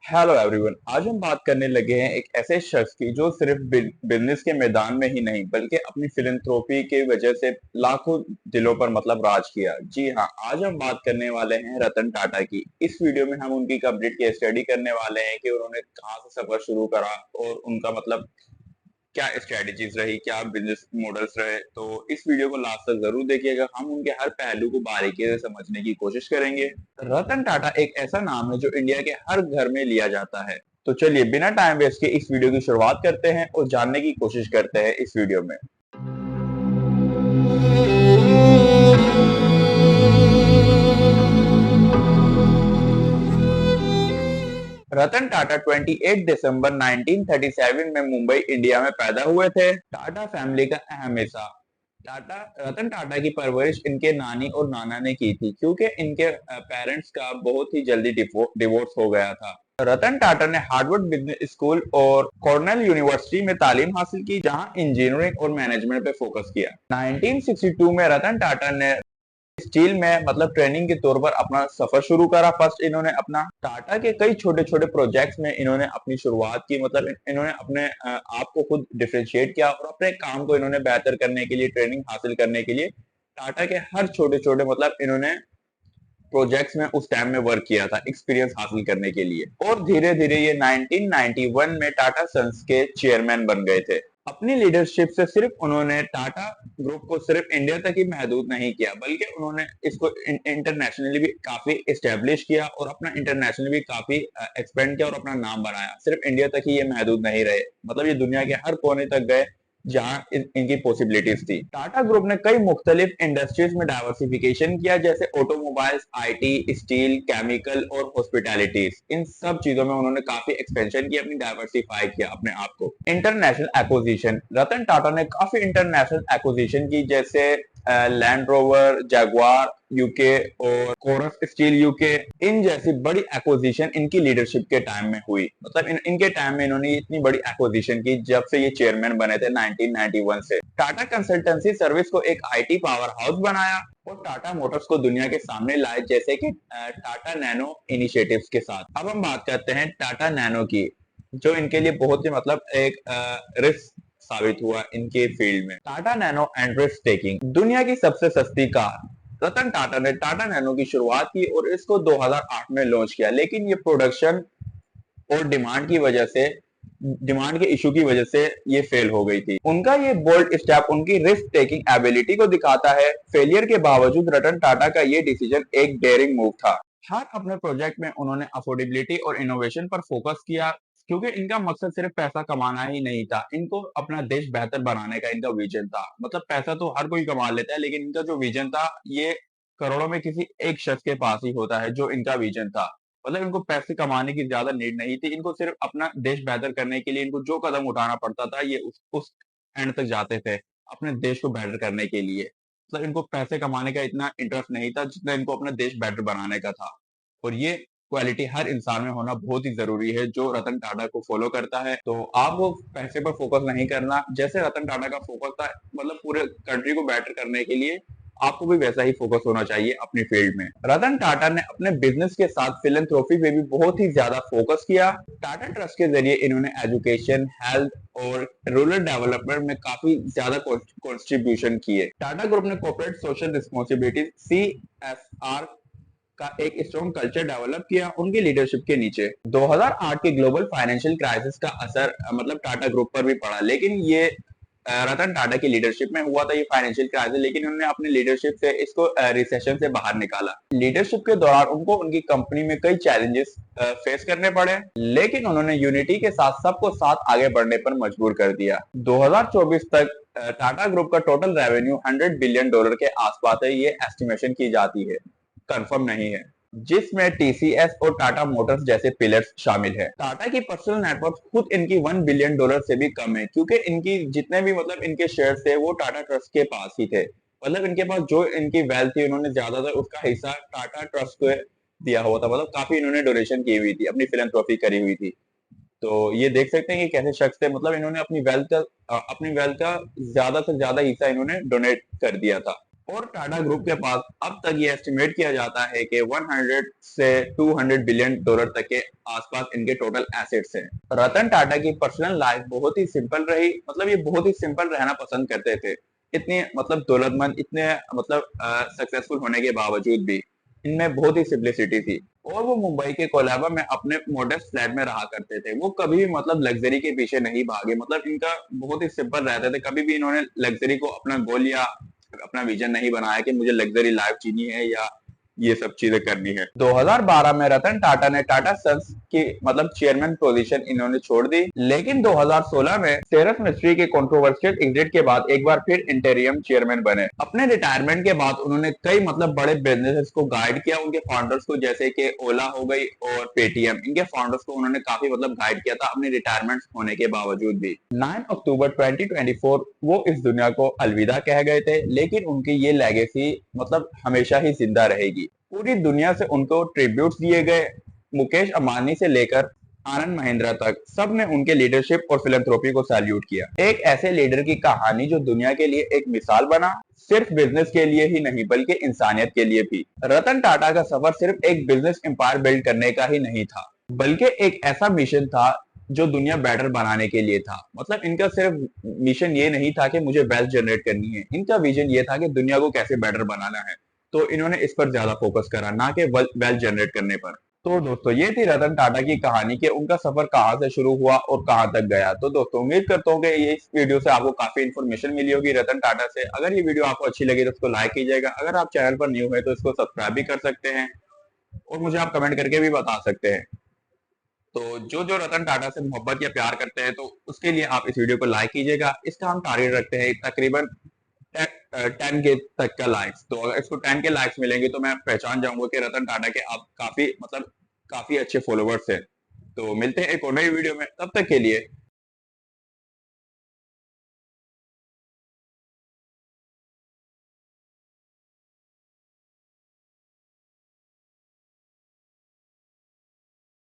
Hello everyone. आज हम बात करने लगे हैं एक ऐसे शख्स की जो सिर्फ बिजनेस के मैदान में ही नहीं बल्कि अपनी फिलंथ्रोपी की वजह से लाखों दिलों पर राज किया। जी हाँ, आज हम बात करने वाले हैं रतन टाटा की। इस वीडियो में हम उनकी कंप्लीट केस स्टडी करने वाले हैं कि उन्होंने कहाँ से सफर शुरू करा और उनका क्या स्ट्रेटेजीज रही, क्या बिजनेस मॉडल्स रहे। तो इस वीडियो को लास्ट तक जरूर देखिएगा। हम उनके हर पहलू को बारीकी से समझने की कोशिश करेंगे। रतन टाटा एक ऐसा नाम है जो इंडिया के हर घर में लिया जाता है। तो चलिए बिना टाइम वेस्ट के इस वीडियो की शुरुआत करते हैं और जानने की कोशिश करते हैं इस वीडियो में। रतन टाटा 28 दिसंबर 1937 में मुंबई इंडिया में पैदा हुए थे। टाटा फैमिली का अहम हिस्सा। टाटा रतन टाटा की परवरिश इनके नानी और नाना ने की थी क्योंकि इनके पेरेंट्स का बहुत ही जल्दी डिवोर्स हो गया था। रतन टाटा ने हार्वर्ड बिजनेस स्कूल और कॉर्नेल यूनिवर्सिटी में तालीम हासिल की, जहां इंजीनियरिंग और मैनेजमेंट पे फोकस किया। 1962 में रतन टाटा ने स्टील में ट्रेनिंग के तौर पर अपना सफर शुरू करा। फर्स्ट इन्होंने अपना टाटा के कई छोटे छोटे प्रोजेक्ट्स में इन्होंने अपनी शुरुआत की। इन्होंने अपने आप को खुद डिफरेंशिएट किया और अपने काम को इन्होंने बेहतर करने के लिए, ट्रेनिंग हासिल करने के लिए टाटा के हर छोटे छोटे इन्होंने प्रोजेक्ट्स में उस टाइम में वर्क किया था एक्सपीरियंस हासिल करने के लिए। और धीरे धीरे ये 1991 में टाटा सन्स के चेयरमैन बन गए थे। अपनी लीडरशिप से सिर्फ उन्होंने टाटा ग्रुप को सिर्फ इंडिया तक ही महदूद नहीं किया बल्कि उन्होंने इसको इंटरनेशनली भी काफी एस्टेब्लिश किया और अपना इंटरनेशनली भी काफी एक्सपेंड किया और अपना नाम बनाया। सिर्फ इंडिया तक ही ये महदूद नहीं रहे, ये दुनिया के हर कोने तक गए जहां इनकी पॉसिबिलिटीज थी। टाटा ग्रुप ने कई मुख्तलिफ इंडस्ट्रीज में डाइवर्सिफिकेशन किया, जैसे ऑटोमोबाइल्स, आईटी, स्टील, केमिकल और हॉस्पिटैलिटीज। इन सब चीजों में उन्होंने काफी एक्सपेंशन किया, अपनी डाइवर्सिफाई किया अपने आप को। International acquisition. रतन टाटा ने काफी इंटरनेशनल एक्विजिशन की, जैसे लैंड रोवर, जैगुआर यूके और कोरस स्टील यूके। इन जैसी बड़ी एक्विजिशन इनकी लीडरशिप के टाइम में हुई। इनके टाइम में इन्होंने इतनी बड़ी एक्विजिशन की जब से ये चेयरमैन बने थे 1991 से। टाटा कंसल्टेंसी सर्विस को एक आईटी पावर हाउस बनाया और टाटा मोटर्स को दुनिया के सामने लाए, जैसे कि टाटा नैनो इनिशिएटिव्स के साथ। अब हम बात करते हैं टाटा नैनो की, जो इनके लिए बहुत ही एक रिस्क साबित हुआ इनके फील्ड में। Tata nano and risk taking. दुनिया की सबसे सस्ती कार। रतन टाटा ने टाटा नैनो की शुरुआत की और इसको 2008 में लॉन्च किया, लेकिन ये प्रोडक्शन और डिमांड के इशू की वजह से ये फेल हो गई थी। उनका ये बोल्ड स्टेप उनकी रिस्क टेकिंग एबिलिटी को दिखाता है। फेलियर के बावजूद रतन टाटा का ये डिसीजन एक डेयरिंग मूव था। हर अपने प्रोजेक्ट में उन्होंने अफोर्डेबिलिटी और इनोवेशन पर फोकस किया, क्योंकि इनका मकसद सिर्फ पैसा कमाना ही नहीं था, इनको अपना देश बेहतर बनाने का इनका विजन था। पैसा तो हर कोई कमा लेता है, लेकिन इनका जो विजन था ये करोड़ों में किसी एक शख्स के पास ही होता है जो इनका विजन था। इनको पैसे कमाने की ज्यादा नीड नहीं थी, इनको सिर्फ अपना देश बेहतर करने के लिए इनको जो कदम उठाना पड़ता था ये उस एंड तक जाते थे, अपने देश को बेहतर करने के लिए। इनको पैसे कमाने का इतना इंटरेस्ट नहीं था जितना इनको अपना देश बेटर बनाने का था। और ये क्वालिटी हर इंसान में होना बहुत ही जरूरी है, जो रतन टाटा को फॉलो करता है। तो आपको पैसे पर फोकस नहीं करना, जैसे रतन टाटा का फोकस था पूरे कंट्री को बेटर करने के लिए, आपको भी वैसा ही फोकस होना चाहिए अपनी फील्ड में। रतन टाटा ने अपने बिजनेस के साथ फिलंथ्रोपी पे भी बहुत ही ज्यादा फोकस किया। टाटा ट्रस्ट के जरिए इन्होंने एजुकेशन, हेल्थ और रूरल डेवलपमेंट में काफी ज्यादा कॉन्ट्रीब्यूशन किए। टाटा ग्रुप ने कॉर्पोरेट सोशल रिस्पॉन्सिबिलिटी CSR का एक स्ट्रॉन्ग कल्चर डेवलप किया उनकी लीडरशिप के नीचे। 2008 के ग्लोबल फाइनेंशियल क्राइसिस का असर टाटा ग्रुप पर भी पड़ा, लेकिन ये रतन टाटा की लीडरशिप में हुआ था ये फाइनेंशियल क्राइसिस, लेकिन उन्होंने अपनी लीडरशिप से इसको रिसेशन से बाहर निकाला। लीडरशिप के दौरान उनको उनकी कंपनी में कई चैलेंजेस फेस करने पड़े, लेकिन उन्होंने यूनिटी के साथ सबको साथ आगे बढ़ने पर मजबूर कर दिया। 2024 तक टाटा ग्रुप का टोटल रेवेन्यू $100 बिलियन के आसपास है, ये एस्टिमेशन की जाती है, कंफर्म नहीं है, जिसमें TCS और टाटा मोटर्स जैसे पिलर्स शामिल है। टाटा की पर्सनल नेटवर्क खुद इनकी $1 बिलियन से भी कम है, क्योंकि इनकी जितने भी इनके शेयर थे वो टाटा ट्रस्ट के पास ही थे। इनके पास जो इनकी वेल्थ थी उन्होंने ज्यादातर उसका हिस्सा टाटा ट्रस्ट को दिया हुआ था। काफी इन्होंने डोनेशन की हुई थी, अपनी फिलैंथ्रोपी करी हुई थी। तो ये देख सकते हैं कि कैसे शख्स थे, इन्होंने अपनी वेल्थ का ज्यादा से ज्यादा हिस्सा इन्होंने डोनेट कर दिया था। और टाटा ग्रुप के पास अब तक ये एस्टिमेट किया जाता है कि 100 से 200 बिलियन डॉलर तक के आसपास इनके टोटल एसेट्स हैं। रतन टाटा की पर्सनल लाइफ बहुत ही सिंपल रही, मतलब ये बहुत ही सिंपल रहना पसंद करते थे। इतने मतलब दौलतमंद, इतने मतलब सक्सेसफुल होने के बावजूद भी इनमें बहुत ही सिंपलिसिटी थी। और वो मुंबई के कोलाबा में अपने मॉडेस्ट फ्लैट में रहा करते थे। वो कभी भी मतलब लग्जरी के पीछे नहीं भागे, मतलब इनका बहुत ही सिंपल रहते थे। कभी भी इन्होंने लग्जरी को अपना गोल या अपना विजन नहीं बनाया कि मुझे लग्जरी लाइफ जीनी है या ये सब चीजें करनी है। 2012 में रतन टाटा ने टाटा सन्स की मतलब चेयरमैन पोजीशन इन्होंने छोड़ दी, लेकिन 2016 में सेरस मिस्ट्री के कंट्रोवर्शियल एग्जिट के बाद एक बार फिर इंटेरियम चेयरमैन बने। अपने रिटायरमेंट के बाद उन्होंने कई मतलब बड़े बिजनेसेस को गाइड किया, उनके फाउंडर्स को, जैसे कि ओला हो गई और पेटीएम, इनके फाउंडर्स को उन्होंने काफी मतलब गाइड किया था अपने रिटायरमेंट होने के बावजूद भी। 9 अक्टूबर 2024 वो इस दुनिया को अलविदा कह गए थे, लेकिन उनकी ये लेगेसी मतलब हमेशा ही जिंदा रहेगी। पूरी दुनिया से उनको ट्रिब्यूट्स दिए गए। मुकेश अंबानी से लेकर आनंद महिंद्रा तक सब ने उनके लीडरशिप और फिलंथ्रोपी को सैल्यूट किया। एक ऐसे लीडर की कहानी जो दुनिया के लिए एक मिसाल बना, सिर्फ बिजनेस के लिए ही नहीं बल्कि इंसानियत के लिए भी। रतन टाटा का सफर सिर्फ एक बिजनेस एम्पायर बिल्ड करने का ही नहीं था, बल्कि एक ऐसा मिशन था जो दुनिया बेटर बनाने के लिए था। मतलब इनका सिर्फ मिशन ये नहीं था कि मुझे वेल्थ जनरेट करनी है, इनका विजन ये था कि दुनिया को कैसे बेटर बनाना है। तो इन्होंने इस पर ज्यादा फोकस करा, ना कि वेल्थ जनरेट करने पर। तो दोस्तों ये थी रतन टाटा की कहानी कि उनका सफर कहाँ से शुरू हुआ और कहाँ तक गया। तो दोस्तों उम्मीद करता हूँ कि ये इस वीडियो से आपको काफी इन्फॉर्मेशन मिली होगी रतन टाटा से। अगर ये वीडियो आपको अच्छी लगी तो इसको लाइक कीजिएगा। अगर आप चैनल पर न्यू है तो इसको सब्सक्राइब भी कर सकते हैं और मुझे आप कमेंट करके भी बता सकते हैं। तो जो जो रतन टाटा से मोहब्बत या प्यार करते हैं तो उसके लिए आप इस वीडियो को लाइक कीजिएगा। इसका हम टारगेट रखते हैं तकरीबन 10 के तक का लाइक्स। तो अगर इसको 10 के लाइक्स मिलेंगे तो मैं पहचान जाऊंगा कि रतन टाटा के आप काफी मतलब काफी अच्छे फॉलोवर्स हैं। तो मिलते हैं एक और नई वीडियो में, तब तक के लिए